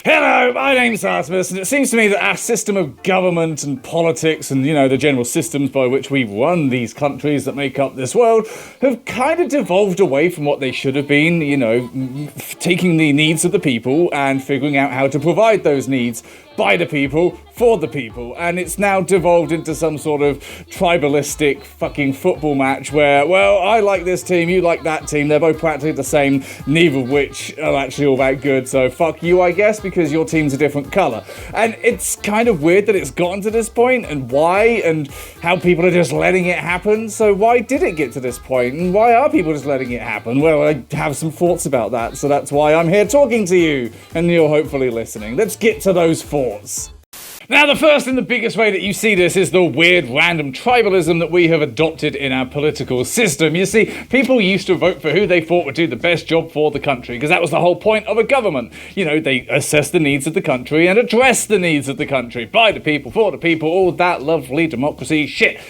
Hello, my name's Artemis, and it seems to me that our system of government and politics and, the general systems by which we run these countries that make up this world have kind of devolved away from what they should have been, taking the needs of the people and figuring out how to provide those needs by the people, for the people, and it's now devolved into some sort of tribalistic fucking football match where, well, I like this team, you like that team, they're both practically the same, neither of which are actually all that good, so fuck you, I guess, because your team's a different colour. And it's kind of weird that it's gotten to this point, and why, and how people are just letting it happen. So why did it get to this point, and why are people just letting it happen? Well, I have some thoughts about that, so that's why I'm here talking to you, and you're hopefully listening. Let's get to those thoughts. Now, the first and the biggest way that you see this is the weird random tribalism that we have adopted in our political system. You see, people used to vote for who they thought would do the best job for the country, because that was the whole point of a government. They assess the needs of the country and address the needs of the country by the people, for the people, all that lovely democracy shit.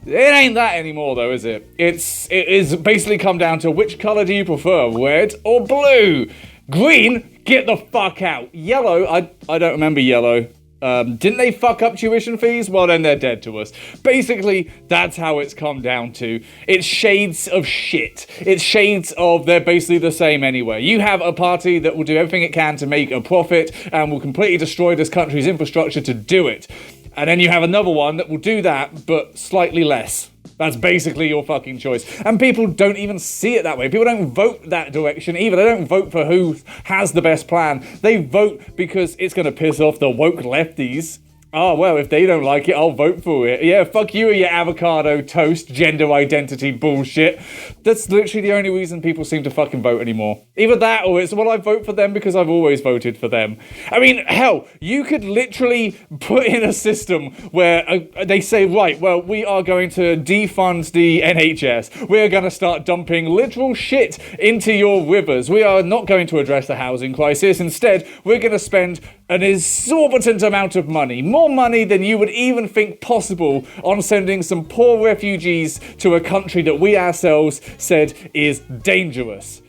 It ain't that anymore, though, is it? It is basically come down to which colour do you prefer, red or blue? Green, get the fuck out. Yellow, I don't remember yellow. Didn't they fuck up tuition fees? Well, then they're dead to us. Basically, that's how it's come down to. It's shades of shit. It's shades of they're basically the same anyway. You have a party that will do everything it can to make a profit and will completely destroy this country's infrastructure to do it. And then you have another one that will do that, but slightly less. That's basically your fucking choice. And people don't even see it that way. People don't vote that direction either. They don't vote for who has the best plan. They vote because it's going to piss off the woke lefties. Oh, well, if they don't like it, I'll vote for it. Yeah, fuck you and your avocado toast gender identity bullshit. That's literally the only reason people seem to fucking vote anymore. Either that or it's, well, I vote for them because I've always voted for them. I mean, hell, you could literally put in a system where they say, right, well, we are going to defund the NHS. We're going to start dumping literal shit into your rivers. We are not going to address the housing crisis. Instead, we're going to spend an exorbitant amount of money, more money than you would even think possible, on sending some poor refugees to a country that we ourselves said is dangerous.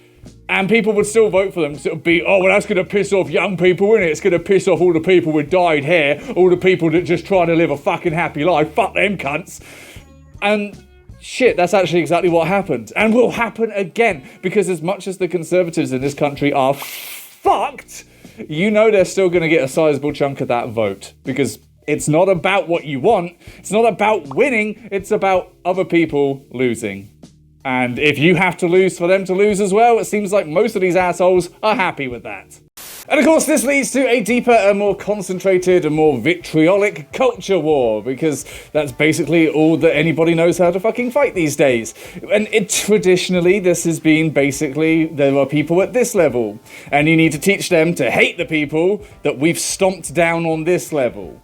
And people would still vote for them. So it would be, oh, well, that's going to piss off young people, isn't it? It's going to piss off all the people with dyed hair, all the people that just trying to live a fucking happy life. Fuck them cunts. And shit, that's actually exactly what happened. And will happen again. Because as much as the Conservatives in this country are fucked, they're still going to get a sizable chunk of that vote. Because it's not about what you want. It's not about winning. It's about other people losing. And if you have to lose for them to lose as well, it seems like most of these assholes are happy with that. And of course, this leads to a deeper and more concentrated and more vitriolic culture war, because that's basically all that anybody knows how to fucking fight these days. And traditionally, this has been basically, there are people at this level, and you need to teach them to hate the people that we've stomped down on this level.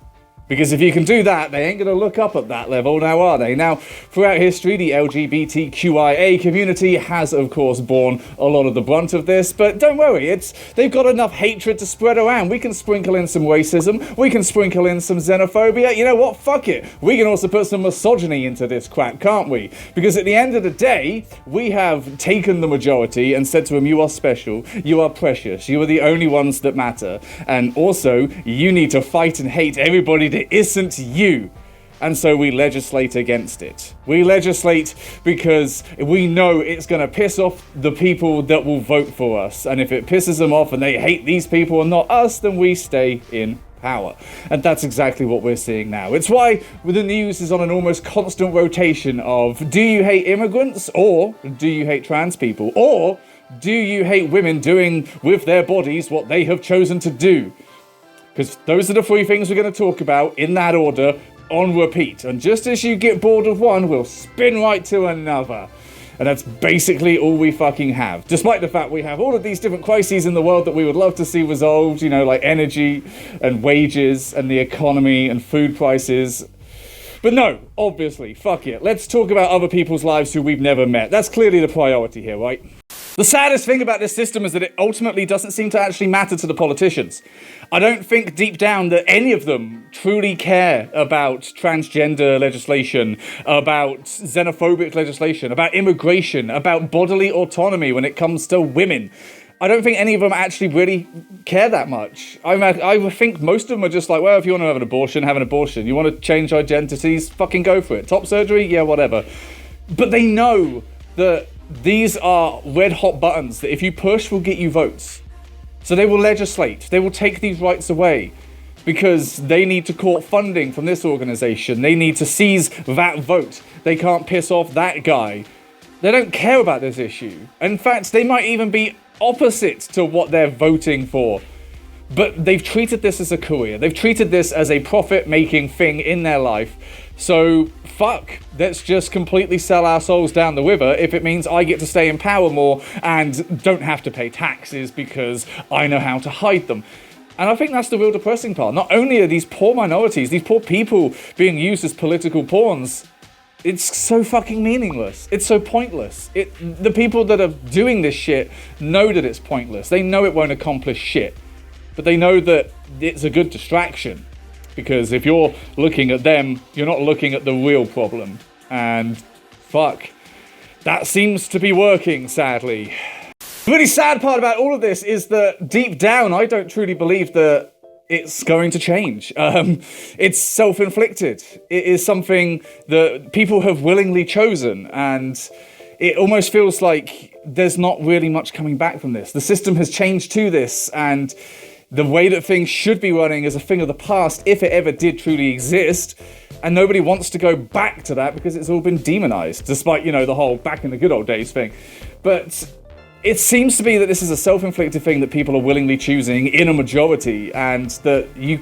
Because if you can do that, they ain't going to look up at that level now, are they? Now, throughout history, the LGBTQIA community has, of course, borne a lot of the brunt of this, but don't worry, they've got enough hatred to spread around. We can sprinkle in some racism, we can sprinkle in some xenophobia. You know what? Fuck it. We can also put some misogyny into this crap, can't we? Because at the end of the day, we have taken the majority and said to them, you are special, you are precious, you are the only ones that matter, and also, you need to fight and hate everybody that isn't you. And so we legislate against it. We legislate because we know it's going to piss off the people that will vote for us. And if it pisses them off and they hate these people and not us, then we stay in power. And that's exactly what we're seeing now. It's why the news is on an almost constant rotation of, do you hate immigrants? Or do you hate trans people? Or do you hate women doing with their bodies what they have chosen to do? Because those are the three things we're going to talk about in that order on repeat. And just as you get bored of one, we'll spin right to another. And that's basically all we fucking have. Despite the fact we have all of these different crises in the world that we would love to see resolved, like energy and wages and the economy and food prices. But no, obviously, fuck it. Let's talk about other people's lives who we've never met. That's clearly the priority here, right? The saddest thing about this system is that it ultimately doesn't seem to actually matter to the politicians. I don't think deep down that any of them truly care about transgender legislation, about xenophobic legislation, about immigration, about bodily autonomy when it comes to women. I don't think any of them actually really care that much. I think most of them are just like, well, if you want to have an abortion, have an abortion. You want to change identities, fucking go for it. Top surgery? Yeah, whatever. But they know that these are red hot buttons that if you push will get you votes. So they will legislate. They will take these rights away because they need to court funding from this organization. They need to seize that vote. They can't piss off that guy. They don't care about this issue. In fact, they might even be opposite to what they're voting for. But they've treated this as a career. They've treated this as a profit-making thing in their life. So, fuck, let's just completely sell our souls down the river if it means I get to stay in power more and don't have to pay taxes because I know how to hide them. And I think that's the real depressing part. Not only are these poor minorities, these poor people being used as political pawns, it's so fucking meaningless. It's so pointless. The people that are doing this shit know that it's pointless. They know it won't accomplish shit. But they know that it's a good distraction. Because if you're looking at them, you're not looking at the real problem. And fuck, that seems to be working, sadly. The really sad part about all of this is that deep down, I don't truly believe that it's going to change. It's self-inflicted. It is something that people have willingly chosen, and it almost feels like there's not really much coming back from this. The system has changed to this, and the way that things should be running is a thing of the past, if it ever did truly exist, and nobody wants to go back to that because it's all been demonized, despite, you know, the whole back in the good old days thing. But it seems to be that this is a self-inflicted thing that people are willingly choosing in a majority, and that you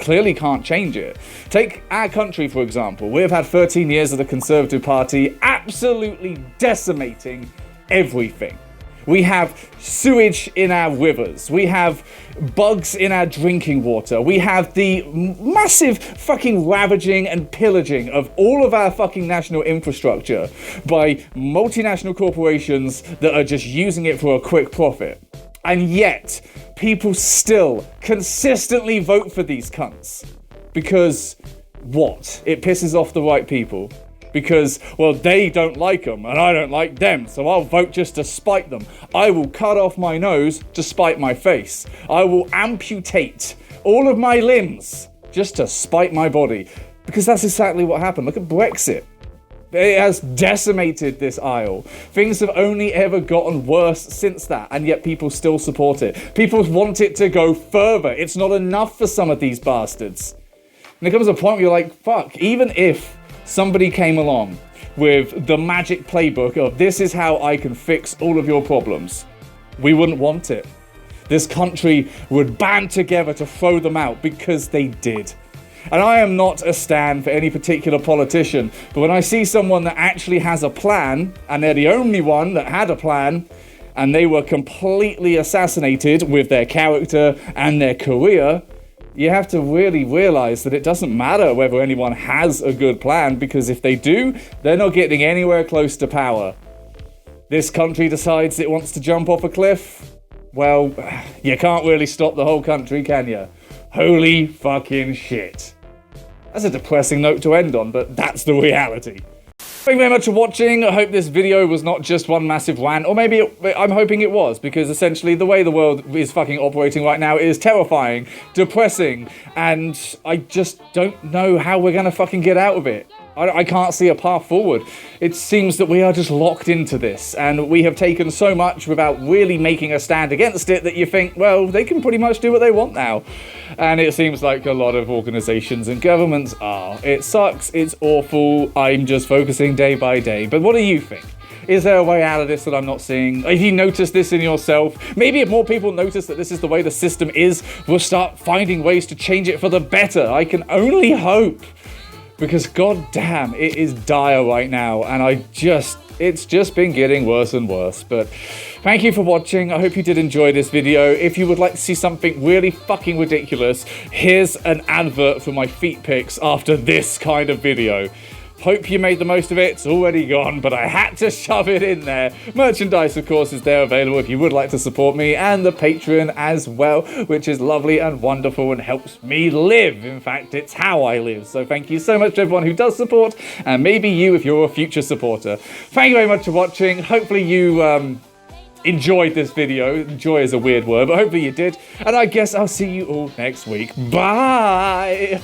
clearly can't change it. Take our country, for example. We've had 13 years of the Conservative Party absolutely decimating everything. We have sewage in our rivers. We have bugs in our drinking water. We have the massive fucking ravaging and pillaging of all of our fucking national infrastructure by multinational corporations that are just using it for a quick profit. And yet, people still consistently vote for these cunts. Because what? It pisses off the right people. Because, well, they don't like them, and I don't like them, so I'll vote just to spite them. I will cut off my nose to spite my face. I will amputate all of my limbs just to spite my body. Because that's exactly what happened. Look at Brexit. It has decimated this aisle. Things have only ever gotten worse since that, and yet people still support it. People want it to go further. It's not enough for some of these bastards. And there comes a point where you're like, fuck, even if somebody came along with the magic playbook of this is how I can fix all of your problems, we wouldn't want it. This country would band together to throw them out because they did. And I am not a stan for any particular politician, but when I see someone that actually has a plan, and they're the only one that had a plan, and they were completely assassinated with their character and their career, you have to really realize that it doesn't matter whether anyone has a good plan, because if they do, they're not getting anywhere close to power. This country decides it wants to jump off a cliff. Well, you can't really stop the whole country, can you? Holy fucking shit. That's a depressing note to end on, but that's the reality. Thank you very much for watching. I hope this video was not just one massive rant, or maybe I'm hoping it was, because essentially the way the world is fucking operating right now is terrifying, depressing, and I just don't know how we're gonna fucking get out of it. I can't see a path forward. It seems that we are just locked into this, and we have taken so much without really making a stand against it that you think, well, they can pretty much do what they want now. And it seems like a lot of organizations and governments are. It sucks, it's awful, I'm just focusing day by day. But what do you think? Is there a way out of this that I'm not seeing? If you notice this in yourself, maybe if more people notice that this is the way the system is, we'll start finding ways to change it for the better. I can only hope. Because goddamn, it is dire right now, and it's just been getting worse and worse. But thank you for watching. I hope you did enjoy this video. If you would like to see something really fucking ridiculous, here's an advert for my feet pics after this kind of video. Hope you made the most of it. It's already gone, but I had to shove it in there. Merchandise, of course, is there available if you would like to support me, and the Patreon as well, which is lovely and wonderful and helps me live. In fact, it's how I live. So thank you so much to everyone who does support, and maybe you if you're a future supporter. Thank you very much for watching. Hopefully you enjoyed this video. Enjoy is a weird word, but hopefully you did. And I guess I'll see you all next week. Bye!